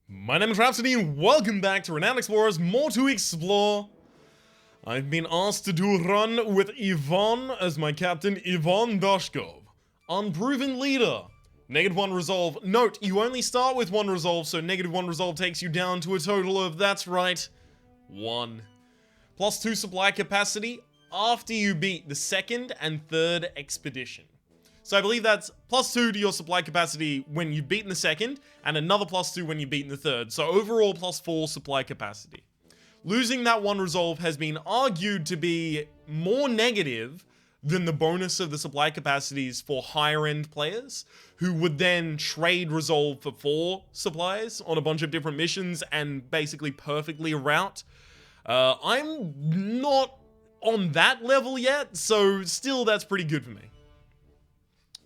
My name is Rhapsody and welcome back to Renowned Explorers, more to explore. I've been asked to do a run with Ivan as my captain, Ivan Dashkov. Unproven leader. -1 resolve. Note, you only start with 1 resolve, so -1 resolve takes you down to a total of, that's right, 1. +2 supply capacity after you beat the 2nd and 3rd expedition. So I believe that's +2 to your supply capacity when you've beaten the 2nd, and another +2 when you've beaten the 3rd. So overall +4 supply capacity. Losing that 1 resolve has been argued to be more negative than the bonus of the supply capacities for higher end players, who would then trade resolve for 4 supplies on a bunch of different missions and basically perfectly route. I'm not on that level yet, so still that's pretty good for me.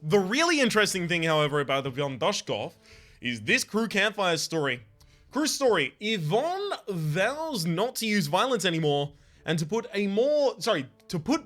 The really interesting thing, however, about Ivan Dashkov is this crew campfire story. Crew story: Ivan vows not to use violence anymore and to put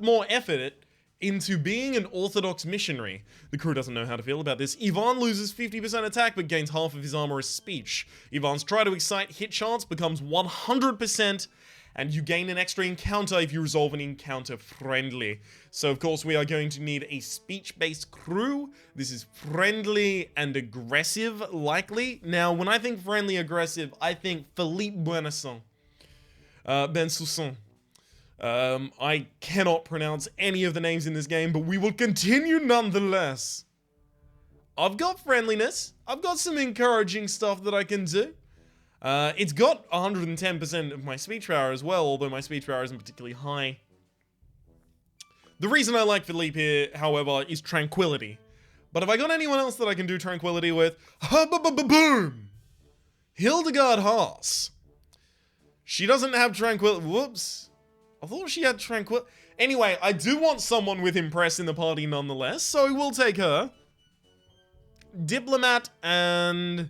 more effort into being an orthodox missionary. The crew doesn't know how to feel about this. Ivan loses 50% attack but gains half of his armor as speech. Ivan's try to excite hit chance becomes 100%, and you gain an extra encounter if you resolve an encounter friendly. So of course we are going to need a speech-based crew. This is friendly and aggressive, likely. Now, when I think friendly aggressive, I think Philippe Bensoussan. I cannot pronounce any of the names in this game, but we will continue nonetheless. I've got friendliness. I've got some encouraging stuff that I can do. It's got 110% of my speech power as well, although my speech power isn't particularly high. The reason I like Philippe here, however, is tranquility. But have I got anyone else that I can do tranquility with? Boom! Hildegard Haas. She doesn't have tranquility. Whoops. I thought she had tranquility. Anyway, I do want someone with impress in the party nonetheless, so we'll take her. Diplomat and...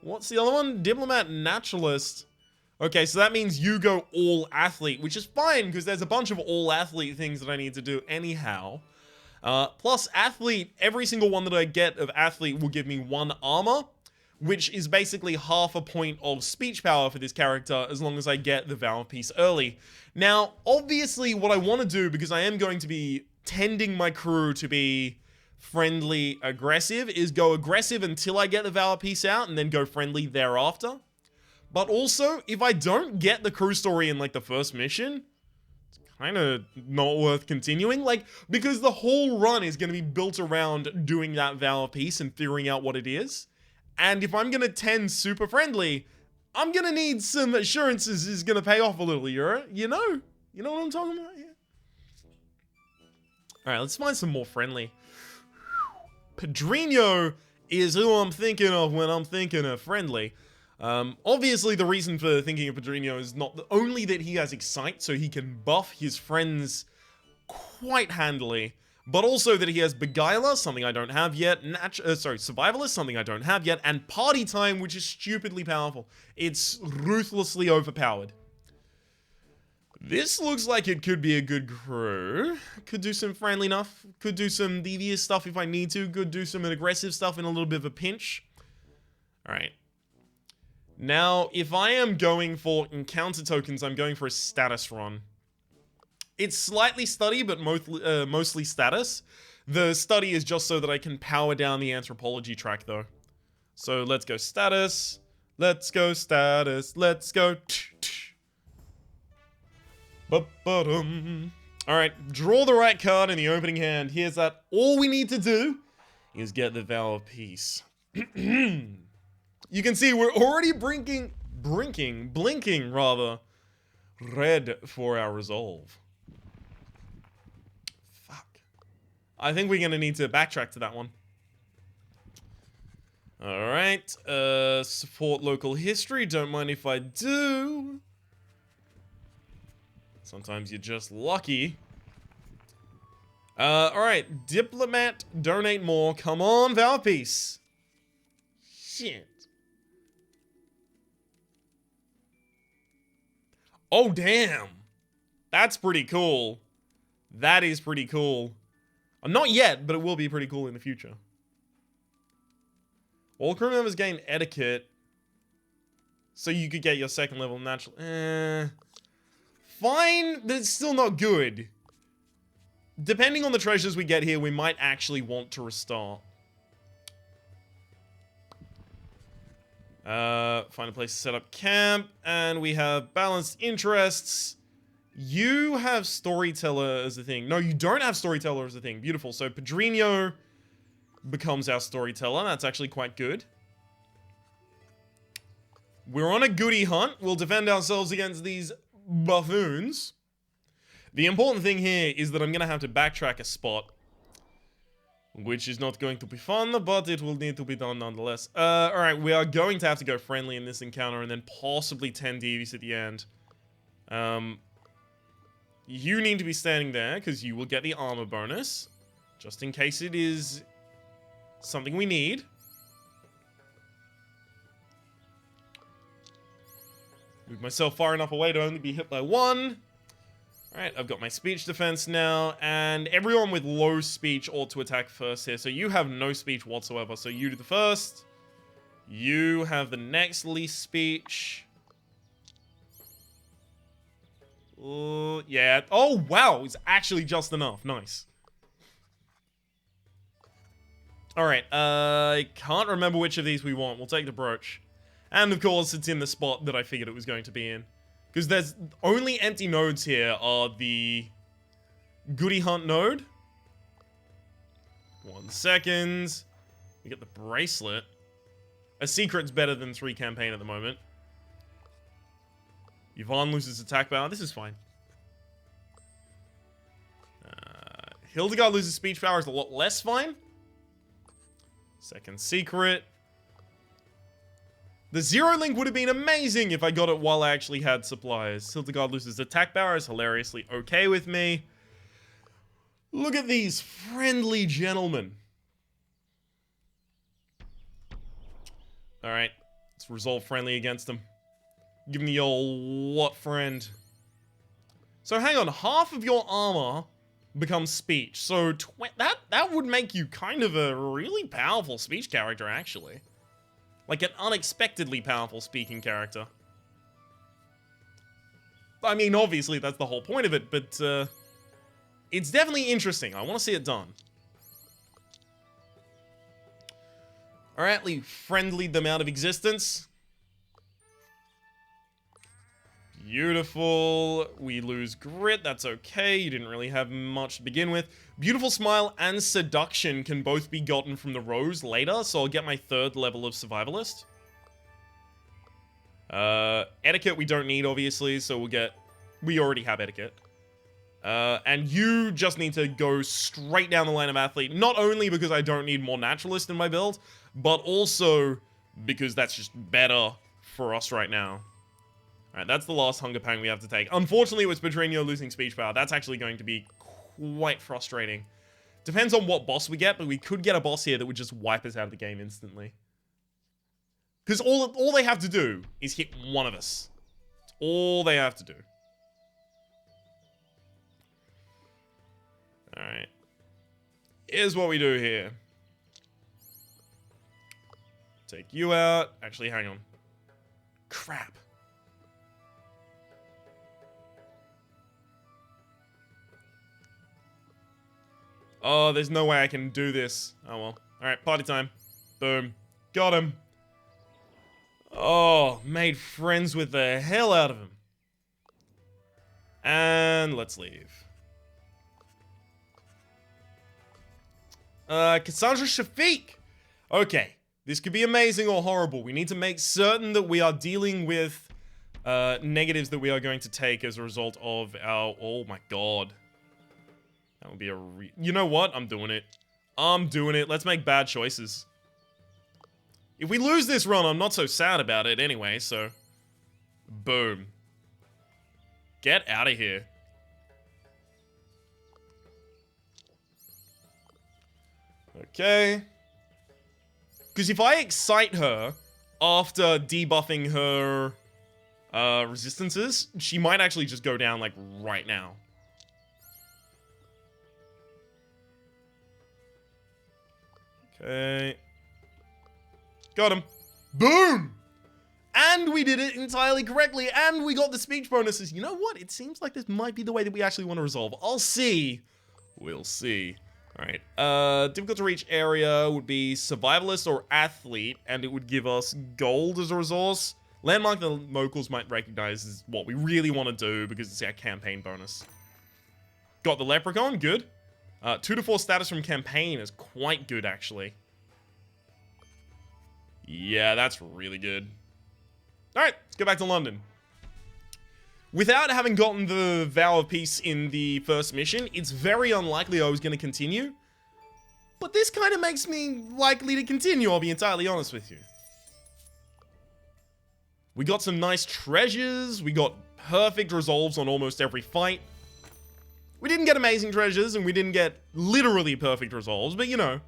what's the other one? Diplomat Naturalist. Okay, so that means you go all athlete, which is fine because there's a bunch of all athlete things that I need to do anyhow. Plus athlete, every single one that I get of athlete will give me 1 armor, which is basically half a point of speech power for this character as long as I get the Valor piece early. Now, obviously what I want to do, because I am going to be tending my crew to be friendly aggressive, is go aggressive until I get the Valor piece out and then go friendly thereafter. But also, if I don't get the crew story in like the first mission, it's kind of not worth continuing, like, because the whole run is going to be built around doing that Valor piece and figuring out what it is. And if I'm going to tend super friendly, I'm going to need some assurances is going to pay off a little, you know what I'm talking about here? Alright, let's find some more friendly. Pedrinho is who I'm thinking of when I'm thinking of friendly. Obviously the reason for thinking of Pedrinho is not only that he has Excite, so he can buff his friends quite handily, but also that he has Beguiler, something I don't have yet, Survivalist, something I don't have yet, and Party Time, which is stupidly powerful. It's ruthlessly overpowered. This looks like it could be a good crew. Could do some friendly enough. Could do some devious stuff if I need to. Could do some aggressive stuff in a little bit of a pinch. Alright. Now, if I am going for encounter tokens, I'm going for a status run. It's slightly study, but mostly status. The study is just so that I can power down the anthropology track, though. So let's go status. Let's go status. Let's go... Alright, draw the right card in the opening hand. Here's that. All we need to do is get the Valor piece. You can see we're already blinking red for our resolve. Fuck. I think we're gonna need to backtrack to that one. Alright, support local history. Don't mind if I do. Sometimes you're just lucky. Alright. Diplomat, donate more. Come on, Valor piece. Shit. Oh, damn. That's pretty cool. That is pretty cool. Not yet, but it will be pretty cool in the future. All crew members gain etiquette. So you could get your second level natural. Fine, but it's still not good. Depending on the treasures we get here, we might actually want to restart. Find a place to set up camp, and we have balanced interests. You have storyteller as a thing. No, you don't have storyteller as a thing. Beautiful. So Pedrinho becomes our storyteller. That's actually quite good. We're on a goodie hunt. We'll defend ourselves against these buffoons. The important thing here is that I'm going to have to backtrack a spot, which is not going to be fun, but it will need to be done nonetheless. Alright, we are going to have to go friendly in this encounter and then possibly 10 DVs at the end. You need to be standing there because you will get the armor bonus, just in case it is something we need. Move myself far enough away to only be hit by one. Alright, I've got my speech defense now, and everyone with low speech ought to attack first here. So you have no speech whatsoever, so you do the first. You have the next least speech. Yeah. Oh, wow, it's actually just enough. Nice. Alright, I can't remember which of these we want. We'll take the brooch. And of course, it's in the spot that I figured it was going to be in. Because there's only empty nodes here are the goodie hunt node. 1 second. We get the bracelet. A secret's better than 3 campaign at the moment. Yvonne loses attack power. This is fine. Hildegard loses speech power is a lot less fine. Second secret. The zero link would have been amazing if I got it while I actually had supplies. Hildegard loses attack power is hilariously okay with me. Look at these friendly gentlemen. Alright, let's resolve friendly against them. Give me the old what friend. So hang on, half of your armor becomes speech. So that would make you kind of a really powerful speech character, actually. Like an unexpectedly powerful speaking character. I mean, obviously that's the whole point of it, but it's definitely interesting. I want to see it done. Alright, we friendlied them out of existence. Beautiful. We lose grit. That's okay. You didn't really have much to begin with. Beautiful smile and seduction can both be gotten from the rose later, so I'll get my 3rd level of survivalist. Etiquette we don't need, obviously, so we'll get... We already have etiquette. And you just need to go straight down the line of athlete, not only because I don't need more naturalist in my build, but also because that's just better for us right now. Alright, that's the last hunger pang we have to take. Unfortunately, with Pedrinho losing speech power, that's actually going to be quite frustrating. Depends on what boss we get, but we could get a boss here that would just wipe us out of the game instantly. Because all they have to do is hit one of us. That's all they have to do. Alright. Here's what we do here. Take you out. Actually, hang on. Crap. Oh, there's no way I can do this. Oh well. Alright, party time. Boom. Got him. Oh, made friends with the hell out of him. And let's leave. Cassandra Shafiq! Okay, this could be amazing or horrible. We need to make certain that we are dealing with negatives that we are going to take as a result of our... Oh my god. That would be a you know what? I'm doing it. I'm doing it. Let's make bad choices. If we lose this run, I'm not so sad about it anyway, so... Boom. Get out of here. Okay. Because if I excite her after debuffing her resistances, she might actually just go down, like, right now. Okay. Got him. Boom! and we did it entirely correctly, and we got the speech bonuses. You know what? It seems like this might be the way that we actually want to resolve. I'll see. We'll see. Alright, difficult to reach area would be survivalist or athlete, and it would give us gold as a resource. Landmark the locals might recognize is what we really want to do because it's our campaign bonus. Got the leprechaun, good. 2 to 4 status from campaign is quite good, actually. Yeah, that's really good. Alright, let's go back to London. Without having gotten the Vow of Peace in the first mission, it's very unlikely I was going to continue. But this kind of makes me likely to continue, I'll be entirely honest with you. We got some nice treasures, we got perfect resolves on almost every fight. We didn't get amazing treasures, and we didn't get literally perfect resolves, but you know.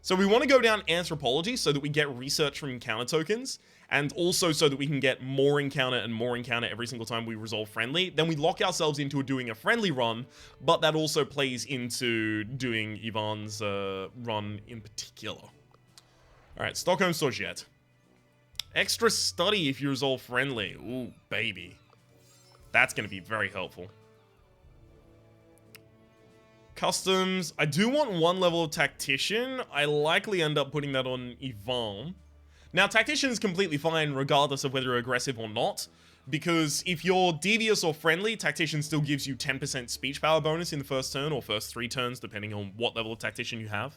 So we want to go down anthropology so that we get research from encounter tokens, and also so that we can get more encounter every single time we resolve friendly. Then we lock ourselves into doing a friendly run, but that also plays into doing Yvonne's run in particular. Alright, Stockholm Societe. Extra study if you resolve friendly. Ooh, baby. That's going to be very helpful. Customs. I do want 1 level of Tactician. I likely end up putting that on Yvonne. Now, Tactician is completely fine regardless of whether you're aggressive or not, because if you're devious or friendly, Tactician still gives you 10% speech power bonus in the first turn, or first 3 turns, depending on what level of Tactician you have.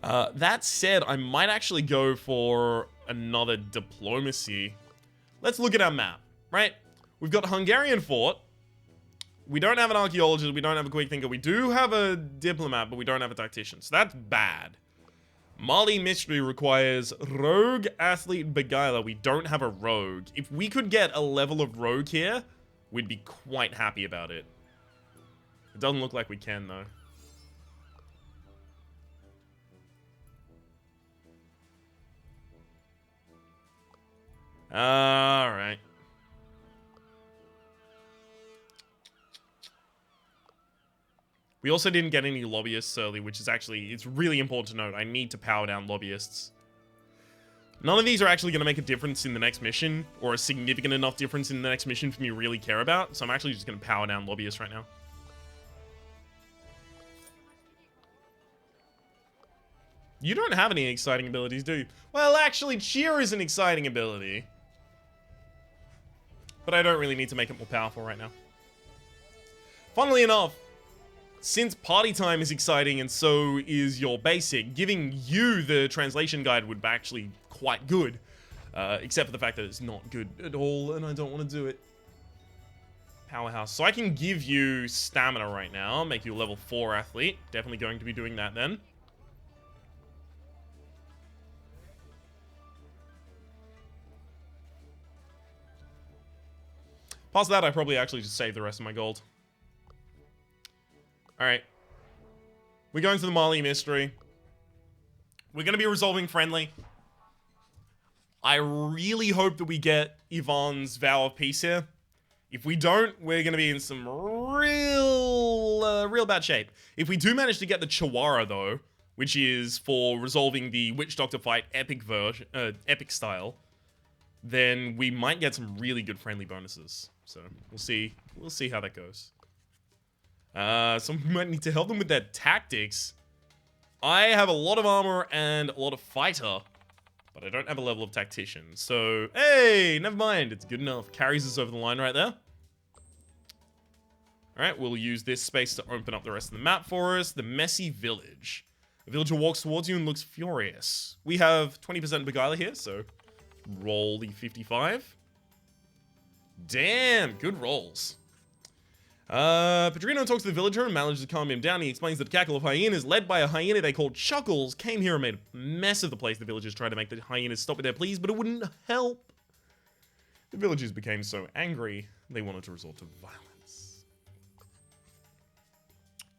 That said, I might actually go for another Diplomacy. Let's look at our map, right? We've got Hungarian Fort. We don't have an Archaeologist, we don't have a Quick Thinker. We do have a Diplomat, but we don't have a Tactician, so that's bad. Mali Mystery requires Rogue, Athlete, Beguiler. We don't have a Rogue. If we could get a level of Rogue here, we'd be quite happy about it. It doesn't look like we can, though. Alright. We also didn't get any lobbyists early, which is actually, it's really important to note. I need to power down lobbyists. None of these are actually going to make a difference in the next mission, or a significant enough difference in the next mission for me to really care about, so I'm actually just going to power down lobbyists right now. You don't have any exciting abilities, do you? Well, actually, Cheer is an exciting ability. But I don't really need to make it more powerful right now. Funnily enough, since Party Time is exciting and so is your basic, giving you the translation guide would be actually quite good. Except for the fact that it's not good at all and I don't want to do it. Powerhouse. So I can give you stamina right now, make you a level 4 athlete. Definitely going to be doing that then. Past that, I probably actually just save the rest of my gold. Alright. We're going to the Mali Mystery. We're going to be resolving friendly. I really hope that we get Yvonne's Vow of Peace here. If we don't, we're going to be in some real bad shape. If we do manage to get the Chihuahua, though, which is for resolving the Witch Doctor fight epic version, epic style, then we might get some really good friendly bonuses. So we'll see. We'll see how that goes. So we might need to help them with their tactics. I have a lot of armor and a lot of fighter, but I don't have a level of tactician. So, hey, never mind. It's good enough. Carries us over the line right there. Alright, we'll use this space to open up the rest of the map for us. The Messy Village. A villager walks towards you and looks furious. We have 20% Beguiler here, so roll the 55. Damn, good rolls. Pedrino talks to the villager and manages to calm him down. He explains that the cackle of hyenas, led by a hyena they called Chuckles, came here and made a mess of the place. The villagers tried to make the hyenas stop with their pleas, but it wouldn't help. The villagers became so angry, they wanted to resort to violence.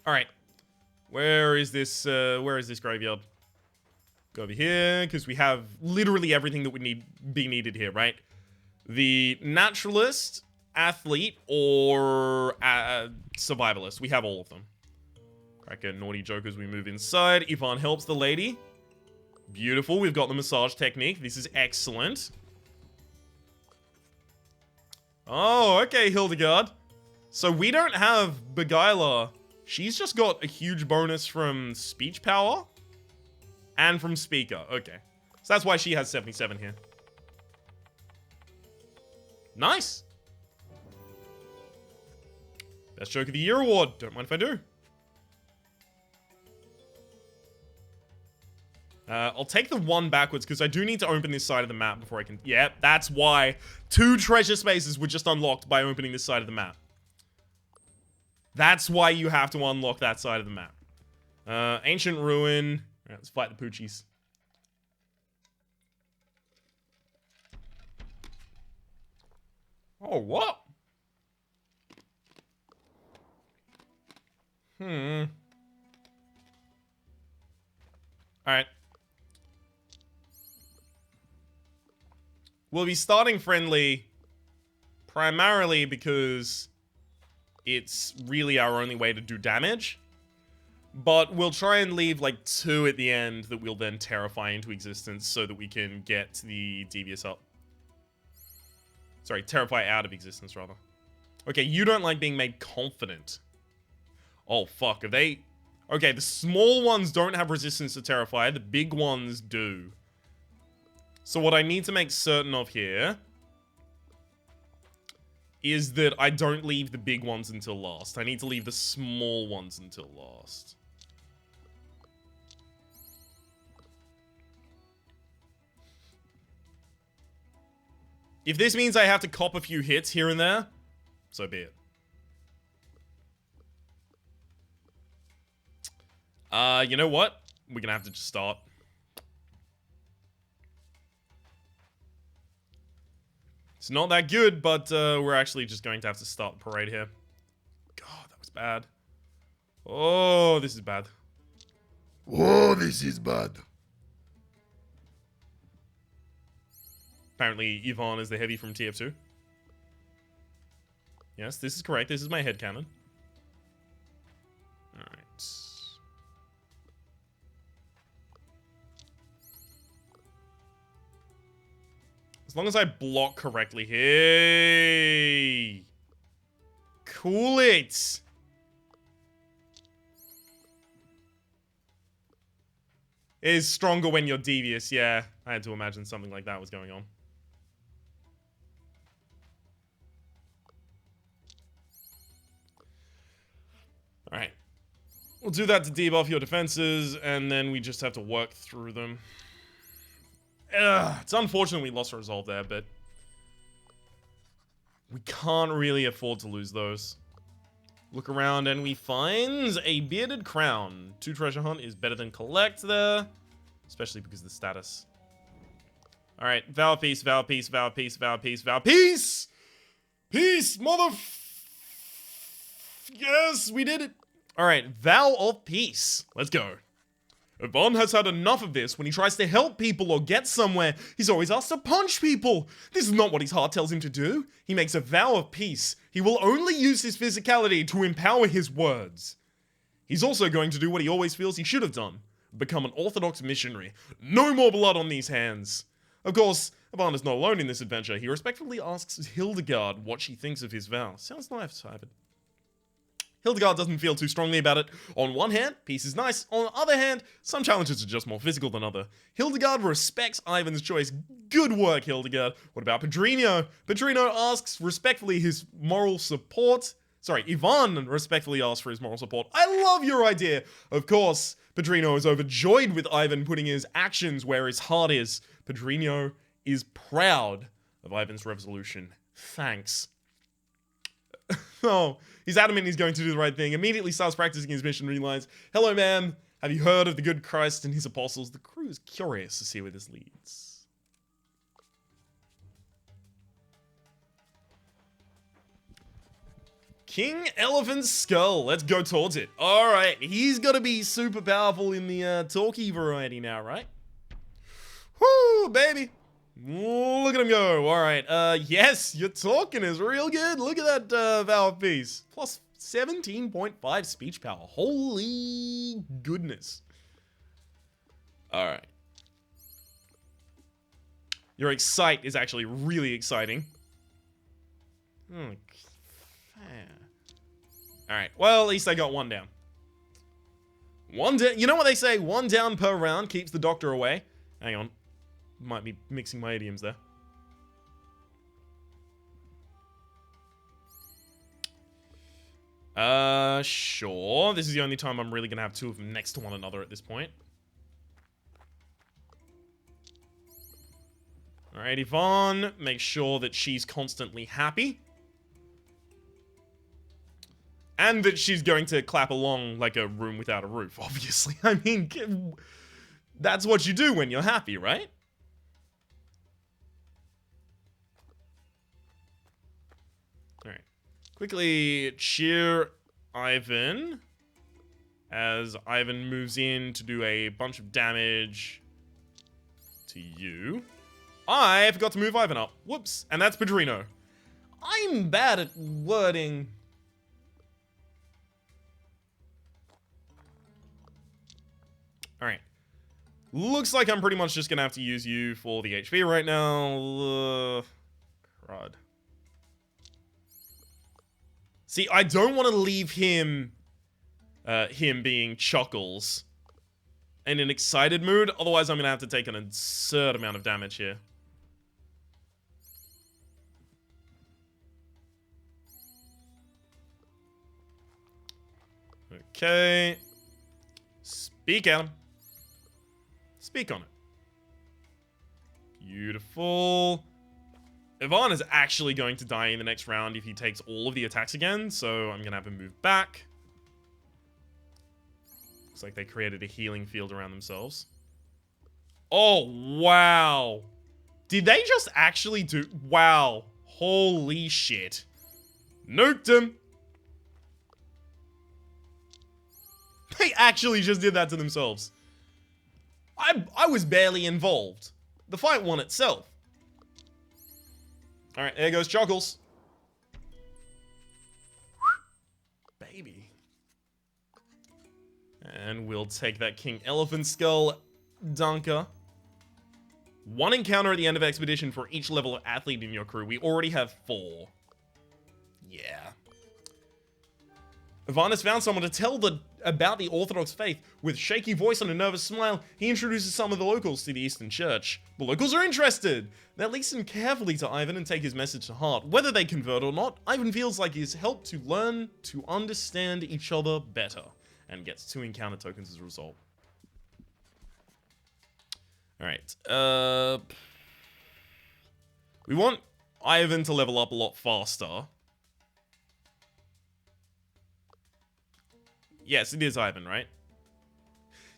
Alright. Where is this graveyard? Go over here, because we have literally everything that would be needed here, right? The naturalist, athlete, or survivalist. We have all of them. Crack a naughty joke as we move inside. Yvonne helps the lady. Beautiful. We've got the massage technique. This is excellent. Oh, okay, Hildegard. So we don't have Beguiler. She's just got a huge bonus from speech power and from speaker. Okay. So that's why she has 77 here. Nice. Best Joke of the Year award. Don't mind if I do. I'll take the one backwards because I do need to open this side of the map before I can... Yeah, that's why 2 treasure spaces were just unlocked by opening this side of the map. That's why you have to unlock that side of the map. Ancient Ruin. Alright, let's fight the Poochies. Oh, what? Alright. We'll be starting friendly primarily because it's really our only way to do damage. But we'll try and leave like 2 at the end that we'll then terrify into existence so that we can get the devious up. Sorry, terrify out of existence, rather. Okay, you don't like being made confident. Oh, fuck. Are they... Okay, the small ones don't have resistance to terrify. The big ones do. So what I need to make certain of here is that I don't leave the big ones until last. I need to leave the small ones until last. If this means I have to cop a few hits here and there, so be it. You know what? We're gonna have to just start. It's not that good, but we're actually just going to have to start the parade here. God, that was bad. Oh, this is bad. Oh, this is bad. Apparently, Yvonne is the heavy from TF2. Yes, this is correct. This is my headcanon. Alright. As long as I block correctly. Hey! Cool it! It is stronger when you're devious, yeah. I had to imagine something like that was going on. Alright. We'll do that to debuff your defenses, and then we just have to work through them. Ugh, it's unfortunate we lost a resolve there, but we can't really afford to lose those. Look around and we find a bearded crown. 2 treasure hunt is better than collect there, especially because of the status. Alright, vow of peace, vow of peace, vow of peace, vow of peace, vow of peace! Peace, Yes, we did it! Alright, vow of peace. Let's go. Yvonne has had enough of this. When he tries to help people or get somewhere, he's always asked to punch people. This is not what his heart tells him to do. He makes a vow of peace. He will only use his physicality to empower his words. He's also going to do what he always feels he should have done. Become an orthodox missionary. No more blood on these hands. Of course, Yvonne is not alone in this adventure. He respectfully asks Hildegard what she thinks of his vow. Sounds nice, Ivan. Hildegard doesn't feel too strongly about it. On one hand, peace is nice. On the other hand, some challenges are just more physical than other. Hildegard respects Ivan's choice. Good work, Hildegard. What about Pedrino? Pedrino asks respectfully his moral support. Sorry, Yvonne respectfully asks for his moral support. I love your idea. Of course, Pedrino is overjoyed with Ivan putting his actions where his heart is. Pedrino is proud of Ivan's resolution. Thanks. Oh, he's adamant he's going to do the right thing. Immediately starts practicing his missionary lines. Hello, ma'am. Have you heard of the good Christ and his apostles? The crew is curious to see where this leads. King Elephant Skull. Let's go towards it. Alright, he's got to be super powerful in the talkie variety now, right? Woo, baby. Look at him go. Alright, yes, your talking is real good. Look at that vow of peace. Plus 17.5 speech power. Holy goodness. Alright. Your excite is actually really exciting. Alright, well, at least I got one down. You know what they say? One down per round keeps the doctor away. Hang on. Might be mixing my idioms there. Sure. This is the only time I'm really gonna have two of them next to one another at this point. Alright, Yvonne. Make sure that she's constantly happy. And that she's going to clap along like a room without a roof, obviously. I mean, that's what you do when you're happy, right? Alright. Quickly cheer Ivan as Ivan moves in to do a bunch of damage to you. I forgot to move Ivan up. Whoops. And that's Padrino. I'm bad at wording. Alright. Looks like I'm pretty much just gonna have to use you for the HP right now. Crud. See, I don't want to leave him, being Chuckles in an excited mood. Otherwise, I'm gonna have to take an absurd amount of damage here. Okay. Speak at him. Speak on it. Beautiful. Yvonne is actually going to die in the next round if he takes all of the attacks again, so I'm gonna have him move back. Looks like they created a healing field around themselves. Oh, wow. Did they just actually do... Wow. Holy shit. Nuked him. They actually just did that to themselves. I was barely involved. The fight won itself. Alright, there goes Chuckles. Baby. And we'll take that King Elephant Skull Dunker. One encounter at the end of Expedition for each level of athlete in your crew. We already have 4. Yeah. Ivan has found someone to tell about the Orthodox faith. With shaky voice and a nervous smile, he introduces some of the locals to the Eastern Church. The locals are interested. They listen carefully to Ivan and take his message to heart. Whether they convert or not, Ivan feels like he's helped to learn to understand each other better, and gets 2 encounter tokens as a result. Alright, we want Ivan to level up a lot faster. Yes, it is Ivan, right?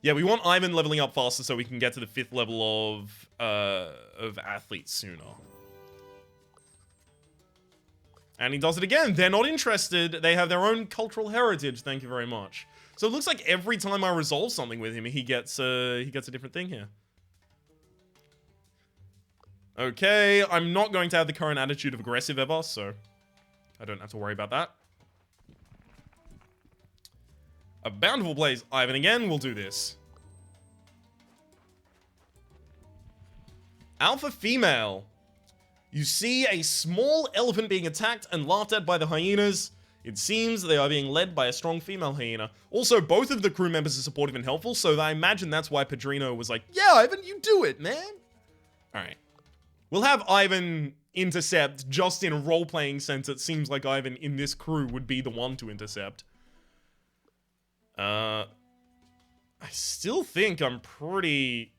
Yeah, we want Ivan leveling up faster so we can get to the 5th level of athletes sooner. And he does it again. They're not interested. They have their own cultural heritage. Thank you very much. So it looks like every time I resolve something with him, he gets a different thing here. Okay, I'm not going to have the current attitude of aggressive ever, so I don't have to worry about that. A bountiful blaze. Ivan again will do this. Alpha female. You see a small elephant being attacked and laughed at by the hyenas. It seems they are being led by a strong female hyena. Also, both of the crew members are supportive and helpful, so I imagine that's why Padrino was like, yeah, Ivan, you do it, man. Alright. We'll have Ivan intercept just in a role-playing sense. It seems like Ivan in this crew would be the one to intercept. I still think I'm pretty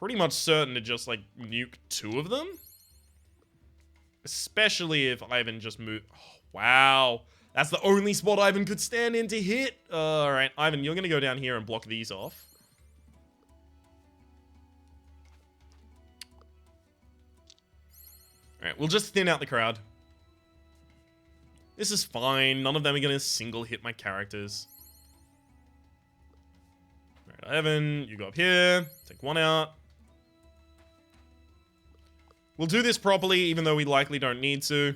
much certain to just, like, nuke 2 of them. Especially if Ivan just moved. Oh, wow. That's the only spot Ivan could stand in to hit. Alright, Ivan, you're gonna go down here and block these off. Alright, we'll just thin out the crowd. This is fine. None of them are gonna single hit my characters. Alright, Ivan, you go up here. Take 1 out. We'll do this properly, even though we likely don't need to.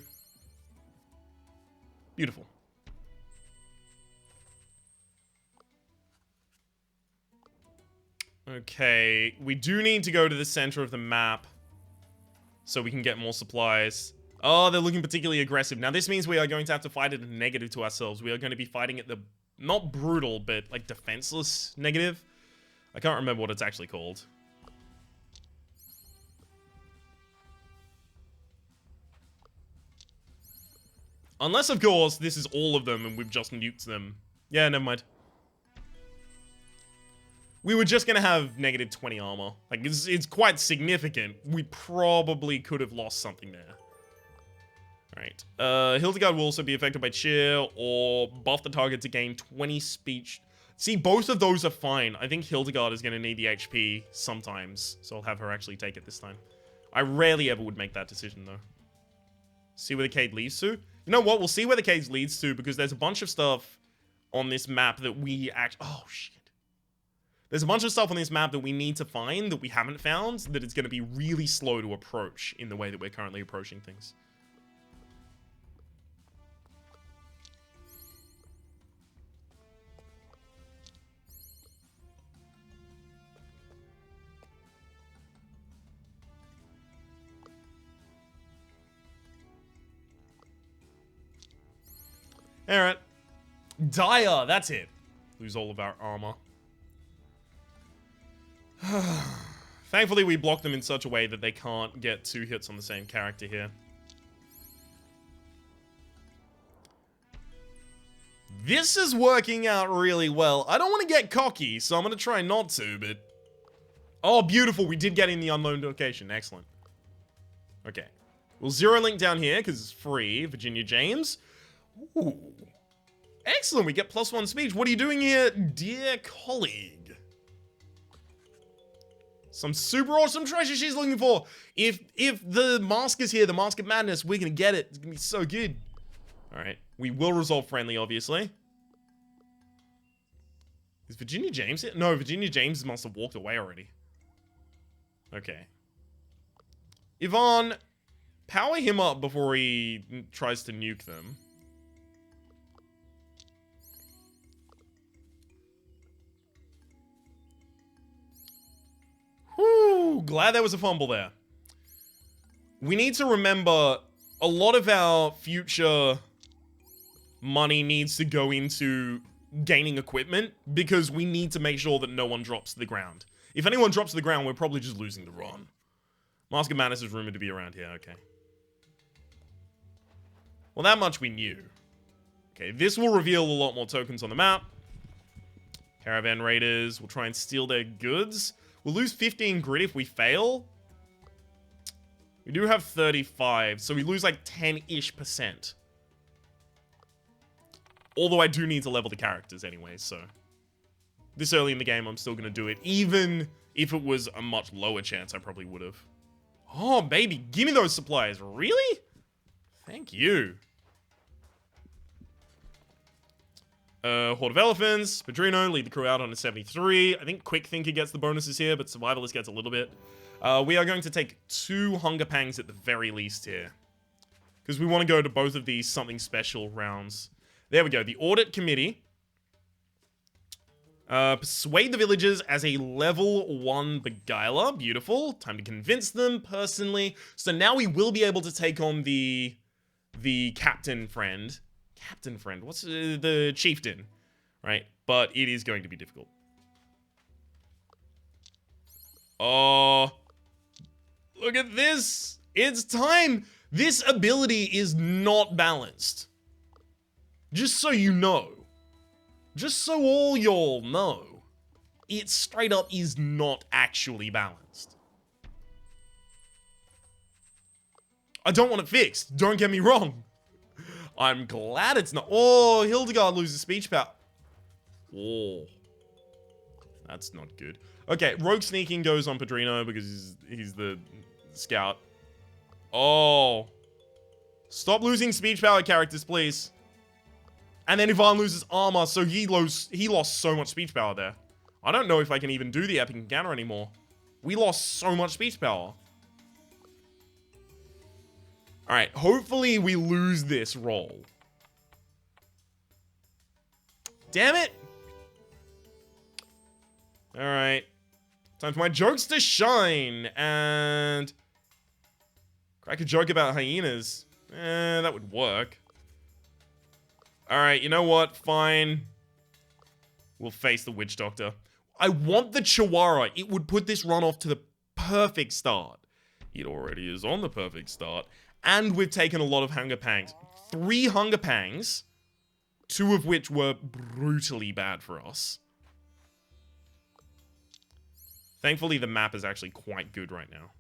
Beautiful. Okay, we do need to go to the center of the map so we can get more supplies. Oh, they're looking particularly aggressive. Now, this means we are going to have to fight at a negative to ourselves. We are going to be fighting at the, not brutal, but like defenseless negative. I can't remember what it's actually called. Unless, of course, this is all of them and we've just nuked them. Yeah, never mind. We were just gonna have negative 20 armor. Like, it's quite significant. We probably could have lost something there. Alright. Hildegard will also be affected by cheer or buff the target to gain 20 speech. See, both of those are fine. I think Hildegard is gonna need the HP sometimes, so I'll have her actually take it this time. I rarely ever would make that decision, though. See where the cave leads to? You know what? We'll see where the cave leads to, because there's a bunch of stuff on this map that we oh, shit. There's a bunch of stuff on this map that we need to find that we haven't found, that it's going to be really slow to approach in the way that we're currently approaching things. Alright. Dire, that's it. Lose all of our armor. Thankfully, we block them in such a way that they can't get 2 hits on the same character here. This is working out really well. I don't want to get cocky, so I'm going to try not to, but... Oh, beautiful. We did get in the unknown location. Excellent. Okay. We'll zero link down here, because it's free. Virginia James. Ooh. Excellent. We get +1 speech. What are you doing here, dear colleague? Some super awesome treasure she's looking for. If the mask is here, the Mask of Madness, we're gonna get it. It's gonna be so good. Alright. We will resolve friendly, obviously. Is Virginia James here? No, Virginia James must have walked away already. Okay. Yvonne, power him up before he tries to nuke them. Whew, glad there was a fumble there. We need to remember a lot of our future money needs to go into gaining equipment because we need to make sure that no one drops to the ground. If anyone drops to the ground, we're probably just losing the run. Mask of Madness is rumored to be around here, okay. Well, that much we knew. Okay, this will reveal a lot more tokens on the map. Caravan Raiders will try and steal their goods. We'll lose 15 grit if we fail. We do have 35, so we lose like 10-ish%. Although I do need to level the characters anyway, so... This early in the game, I'm still going to do it. Even if it was a much lower chance, I probably would have. Oh, baby, give me those supplies. Really? Thank you. Horde of Elephants, Padrino, lead the crew out on a 73. I think Quick Thinker gets the bonuses here, but Survivalist gets a little bit. We are going to take 2 Hunger Pangs at the very least here. Because we want to go to both of these something special rounds. There we go, the Audit Committee. Persuade the villagers as a level 1 Beguiler. Beautiful. Time to convince them personally. So now we will be able to take on the Captain Friend. Captain Friend? What's the Chieftain? Right? But it is going to be difficult. Oh. Look at this. It's time. This ability is not balanced. Just so you know. Just so all y'all know. It straight up is not actually balanced. I don't want it fixed. Don't get me wrong. I'm glad it's not. Oh, Hildegard loses speech power. Oh. That's not good. Okay, Rogue Sneaking goes on Padrino because he's the scout. Oh. Stop losing speech power characters, please. And then Ivan loses armor, so he lost so much speech power there. I don't know if I can even do the epic encounter anymore. We lost so much speech power. Alright, hopefully we lose this roll. Damn it! Alright. Time for my jokes to shine, and... crack a joke about hyenas. That would work. Alright, you know what? Fine. We'll face the Witch Doctor. I want the Chihuahua. It would put this run off to the perfect start. It already is on the perfect start. And we've taken a lot of Hunger Pangs. 3 Hunger Pangs, 2 of which were brutally bad for us. Thankfully, the map is actually quite good right now.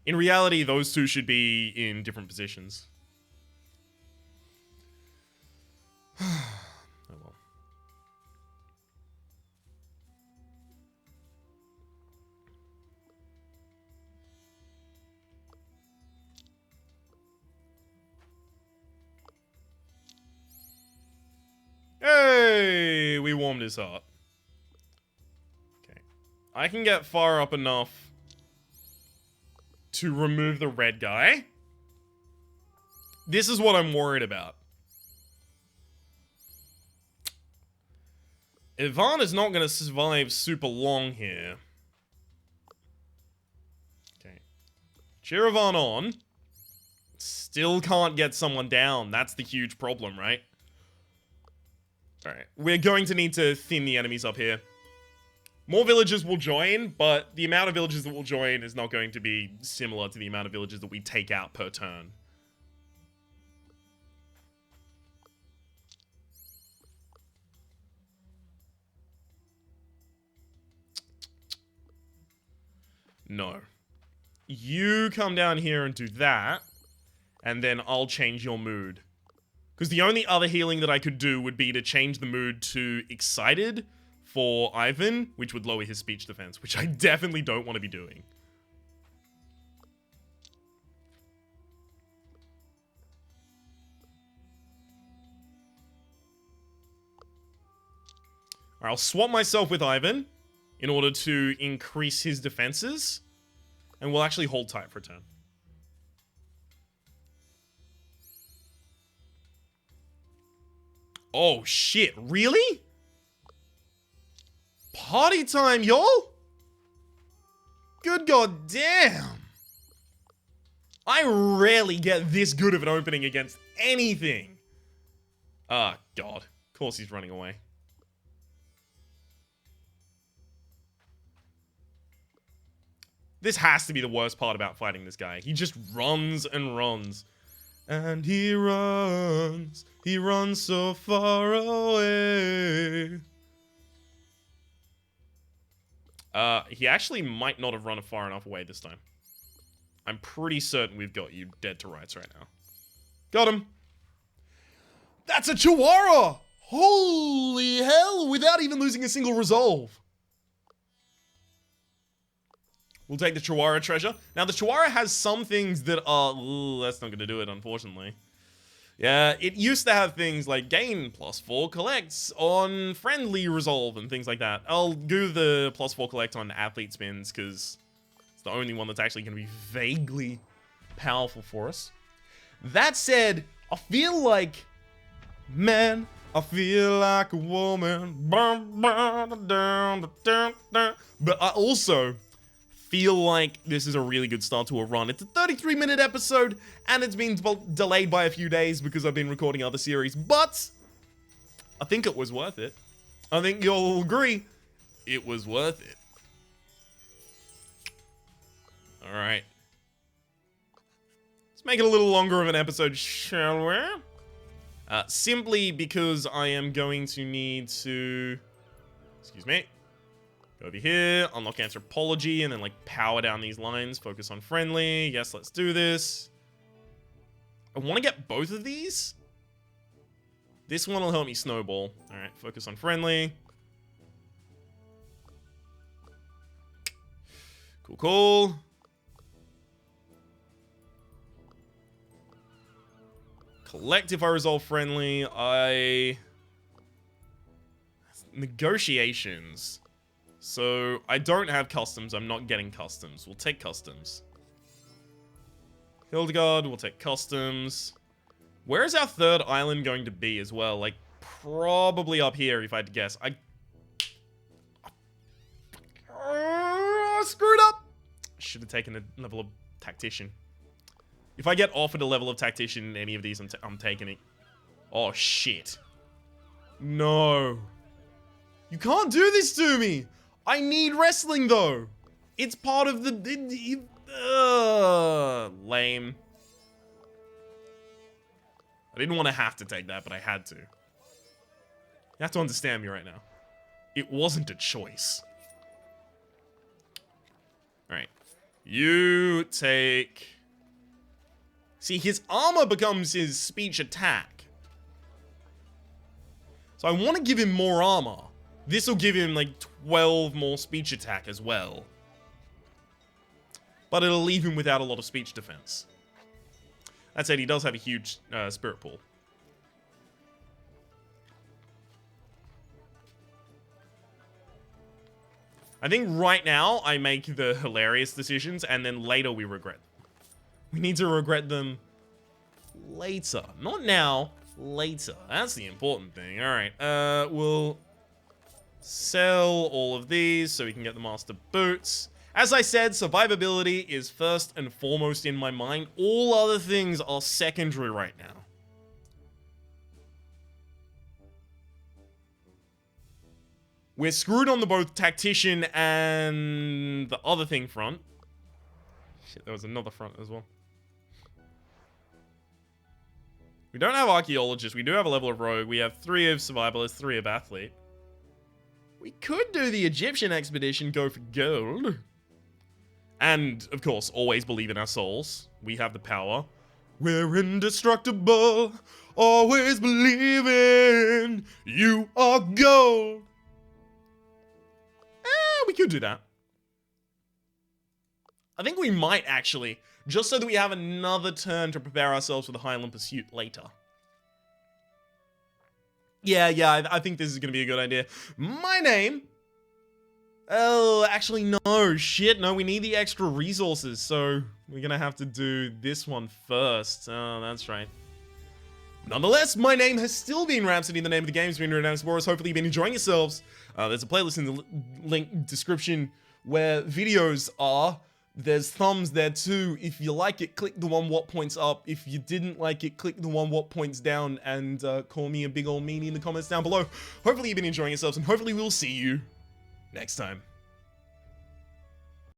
In reality, those 2 should be in different positions. Oh well. Hey, we warmed his heart. Okay. I can get far up enough to remove the red guy. This is what I'm worried about. Ivan is not going to survive super long here. Okay. Cheer Ivan on. Still can't get someone down. That's the huge problem, right? Alright. We're going to need to thin the enemies up here. More villagers will join, but the amount of villagers that will join is not going to be similar to the amount of villagers that we take out per turn. No. You come down here and do that, and then I'll change your mood. Because the only other healing that I could do would be to change the mood to excited for Ivan, which would lower his speech defense, which I definitely don't want to be doing. Alright, I'll swap myself with Ivan in order to increase his defenses, and we'll actually hold tight for a turn. Oh shit, really? Party time, y'all? Good goddamn. I rarely get this good of an opening against anything. Ah, God. Of course he's running away. This has to be the worst part about fighting this guy. He just runs and runs. And he runs so far away. He actually might not have run far enough away this time. I'm pretty certain we've got you dead to rights right now. Got him. That's a Chihuahua! Holy hell, without even losing a single resolve. We'll take the Chihuahua treasure. Now, the Chihuahua has some things that are... Ooh, that's not going to do it, unfortunately. Yeah, it used to have things like gain +4 collects on friendly resolve and things like that. I'll do the +4 collect on athlete spins because it's the only one that's actually going to be vaguely powerful for us. That said, I feel like... Man, I feel like a woman. But I also... feel like this is a really good start to a run. It's a 33-minute episode, and it's been delayed by a few days because I've been recording other series, but I think it was worth it. I think you'll agree, it was worth it. Alright. Let's make it a little longer of an episode, shall we? Simply because I am going to need to... Excuse me. Go over here, unlock anthropology, and then like power down these lines. Focus on friendly. Yes, let's do this. I want to get both of these. This one will help me snowball. All right, focus on friendly. Cool, cool. Collect if I resolve friendly. Negotiations. So, I don't have customs. I'm not getting customs. We'll take customs. Hildegard, we'll take customs. Where is our third island going to be as well? Like, probably up here, if I had to guess. Screwed up. Should have taken a level of tactician. If I get offered a level of tactician in any of these, I'm taking it. Oh, shit. No. You can't do this to me. I need wrestling, though. It's part of the... lame. I didn't want to have to take that, but I had to. You have to understand me right now. It wasn't a choice. Alright. You take... See, his armor becomes his speech attack. So I want to give him more armor. This will give him like 12 more speech attack as well. But it'll leave him without a lot of speech defense. That said, he does have a huge spirit pool. I think right now I make the hilarious decisions and then later we regret them. We need to regret them later. Not now, later. That's the important thing. Alright, we'll sell all of these so we can get the master boots. As I said, survivability is first and foremost in my mind. All other things are secondary right now. We're screwed on the both tactician and the other thing front. Shit, there was another front as well. We don't have archaeologist. We do have a level of rogue. We have 3 of survivalist, 3 of athlete. We could do the Egyptian expedition, go for gold. And, of course, always believe in our souls. We have the power. We're indestructible. Always believe in you are gold. We could do that. I think we might actually, just so that we have another turn to prepare ourselves for the Highland Pursuit later. Yeah, I think this is going to be a good idea. My name... Oh, actually, no. Shit, no, we need the extra resources, so we're going to have to do this one first. Oh, that's right. Nonetheless, my name has still been Rhapsody. The name of the game has been Renowned Explorers. Hopefully you've been enjoying yourselves. There's a playlist in the link description where videos are. There's thumbs there too. If you like it, click the one what points up. If you didn't like it, click the one what points down and call me a big old meanie in the comments down below. Hopefully you've been enjoying yourselves and hopefully we'll see you next time.